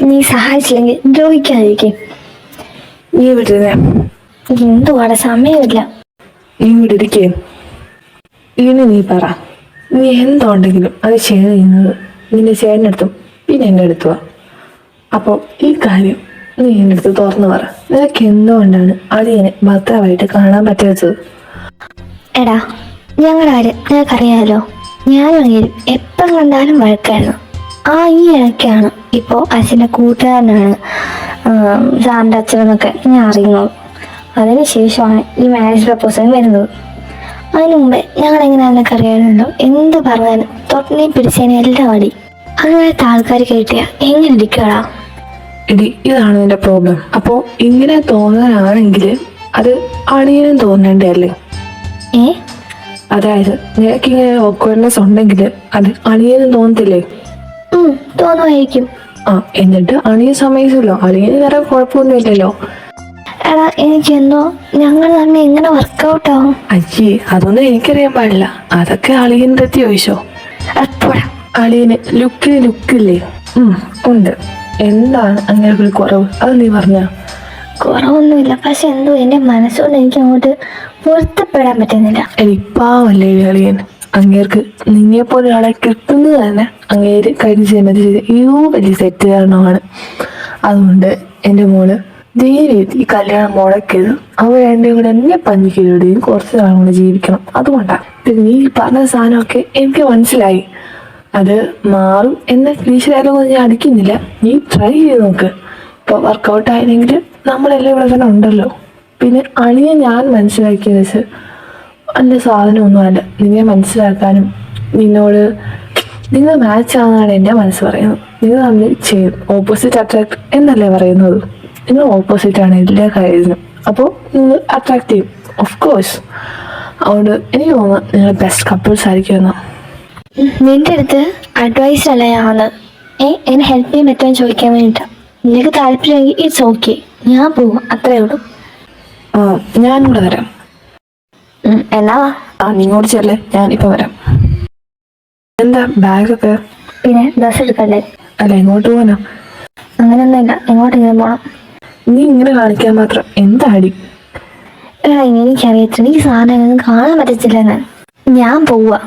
നീ സഹായിച്ചില്ലെങ്കിൽ ദ്രോഹിക്കാതിരിക്കും. നീ വിട്ടിരുന്നേ. എന്തുവാടെ സമയമില്ല. നീ വിട്ടിരിക്കേ. ഇനി നീ പറ, നീ എന്തുണ്ടെങ്കിലും അത് ഷെയർ ചെയ്യുന്നത് നിന്റെ ചേട്ടനെടുത്തും പിന്നെ എൻ്റെ അടുത്തുവാ. അപ്പോൾ ഈ കാര്യം നീ എൻ്റെ അടുത്ത് തുറന്നു പറ. നിനക്ക് എന്തുകൊണ്ടാണ് അളിയനെ ഭർത്താവായിട്ട് കാണാൻ പറ്റാത്തത്? എടാ, ഞങ്ങളുടെ കാര്യം നിനക്കറിയാമല്ലോ. ഞാനാണെങ്കിലും എപ്പം കണ്ടാലും വഴക്കായിരുന്നു. ഈ ഇടയ്ക്കാണ് ഇപ്പോൾ അച്ഛൻ്റെ കൂട്ടുകാരനാണ് സാറിൻ്റെ അച്ഛനെന്നൊക്കെ ഞാൻ അറിയുന്നത്. അതിന് ശേഷമാണ് ഈ മാരേജ് പ്രപ്പോസൽ വരുന്നത്. അതിന് മുമ്പേ ഞങ്ങൾ എങ്ങനെയാണെന്നൊക്കെ അറിയാമല്ലോ. എന്ത് പറഞ്ഞാലും തൊട്ടിനെ പിടിച്ചതിനെ എല്ലാം അടി. അങ്ങനത്തെ ആൾക്കാർ കേട്ടിയാ എങ്ങനെ ഇരിക്കടാ? എടി, ഇതാണ് നിന്റെ പ്രോബ്ലം. അപ്പോൾ ഇങ്ങനെ തോന്നാനാണെങ്കിൽ അത് അളിയനും തോന്നേണ്ടേ അല്ലേ? അതായത് നിനക്കിങ്ങനെ ഓക്വേർഡ്നെസ് ഉണ്ടെങ്കിൽ അത് അളിയനും തോന്നത്തില്ലേ? തോന്നുമായിരിക്കും. എന്നിട്ട് അളിയൻ സമ്മതിച്ചല്ലോ. അളിയന് വേറെ കുഴപ്പമൊന്നുമില്ലല്ലോ. എടാ, എനിക്കെന്തോ ഞങ്ങൾ തന്നെ എങ്ങനെ വർക്കൗട്ട് ആവും? അയ്യേ, അതൊന്നും എനിക്കറിയാൻ പാടില്ല. അതൊക്കെ അളിയൻ തെറ്റി ചോദിച്ചോ? അളിയന് ലുക്കില്ലേ? ഉണ്ട്. എന്താണ് അങ്ങനെ ഒരു കുറവ്? അത് നീ പറഞ്ഞ. കുറവൊന്നുമില്ല, പക്ഷെ എന്തോ എന്റെ മനസ്സുകൊണ്ട് എനിക്ക് അങ്ങോട്ട് പൊരുത്തപ്പെടാൻ പറ്റുന്നില്ല. പാവല്ലേ അളിയൻ. അങ്ങേർക്ക് നിന്നെപ്പോലെ ഒരാളെ കിട്ടുന്നത് തന്നെ അങ്ങേര് കഴിഞ്ഞ വലിയ സെറ്റ് കാരണമാണ്. അതുകൊണ്ട് എൻ്റെ മോള് ധൈര്യത്തിൽ ഈ കല്യാണം മുടക്കരുത്. അവർ രണ്ടും കൂടെ എന്നെ പഞ്ഞിക്കരുടെയും കുറച്ച് നാളും കൂടെ ജീവിക്കണം. അതുകൊണ്ടാണ്. പിന്നെ നീ പറഞ്ഞ സാധനമൊക്കെ എനിക്ക് മനസ്സിലായി. അത് മാറും എന്ന ക്ലീശയിലൊന്നും ഞാൻ അടിക്കുന്നില്ല. നീ ട്രൈ ചെയ്ത് നോക്ക്. ഇപ്പോൾ വർക്കൗട്ട് ആയില്ലെങ്കിൽ നമ്മളെല്ലാം ഇവിടെ തന്നെ ഉണ്ടല്ലോ. പിന്നെ അളിയെ ഞാൻ മനസ്സിലാക്കിയത് വെച്ച് എൻ്റെ സാധനമൊന്നുമല്ല. നിന്നെ മനസ്സിലാക്കാനും നിന്നോട് നിങ്ങൾ മാച്ച് ആണെന്നാണ് എൻ്റെ മനസ്സ് പറയുന്നത്. നിങ്ങൾ തമ്മിൽ ചെയ്യും ഓപ്പോസിറ്റ് അട്രാക്ട് എന്നല്ലേ പറയുന്നത്. നിങ്ങൾ ഓപ്പോസിറ്റാണ് എല്ലാ കാര്യത്തിനും. അപ്പോൾ നിങ്ങൾ അട്രാക്ട് ചെയ്യും, ഓഫ് കോഴ്സ്. അതുകൊണ്ട് എനിക്ക് തോന്നുന്നു നിങ്ങൾ ബെസ്റ്റ് കപ്പിൾസ് ആയിരിക്കുമെന്ന്. നിന്റെ അടുത്ത് അഡ്വൈസ് അല്ല ഞാൻ വന്നത്. എന്നെ ഹെൽപ്പ് ചെയ്യാൻ പറ്റുമെന്ന് ചോദിക്കാൻ വേണ്ടിയിട്ടാണ്. നിനക്ക് താല്പര്യമെങ്കിൽ ഇറ്റ്സ് ഓക്കെ, ഞാൻ പോകും, അത്രേ ഉള്ളൂ. ഞാനിവിടെ വരാം. എന്നാ നിങ്ങോട്ട് ചെല്ലേ, ഞാനിപ്പോൾ വരാം. എന്താ ബാഗൊക്കെ? പിന്നെ ബസ് എടുക്കണ്ടേ? അല്ല, എങ്ങോട്ട് പോകാനാ? അങ്ങനെയൊന്നുമില്ല, എങ്ങോട്ടെങ്കിലും പോകണം. നീ ഇങ്ങനെ കാണിക്കാൻ മാത്രം എന്താടി? എനിക്കറിയത്തില്ല, ഈ സാധനം കാണാൻ പറ്റത്തില്ലെന്ന്. ഞാൻ പോവാ.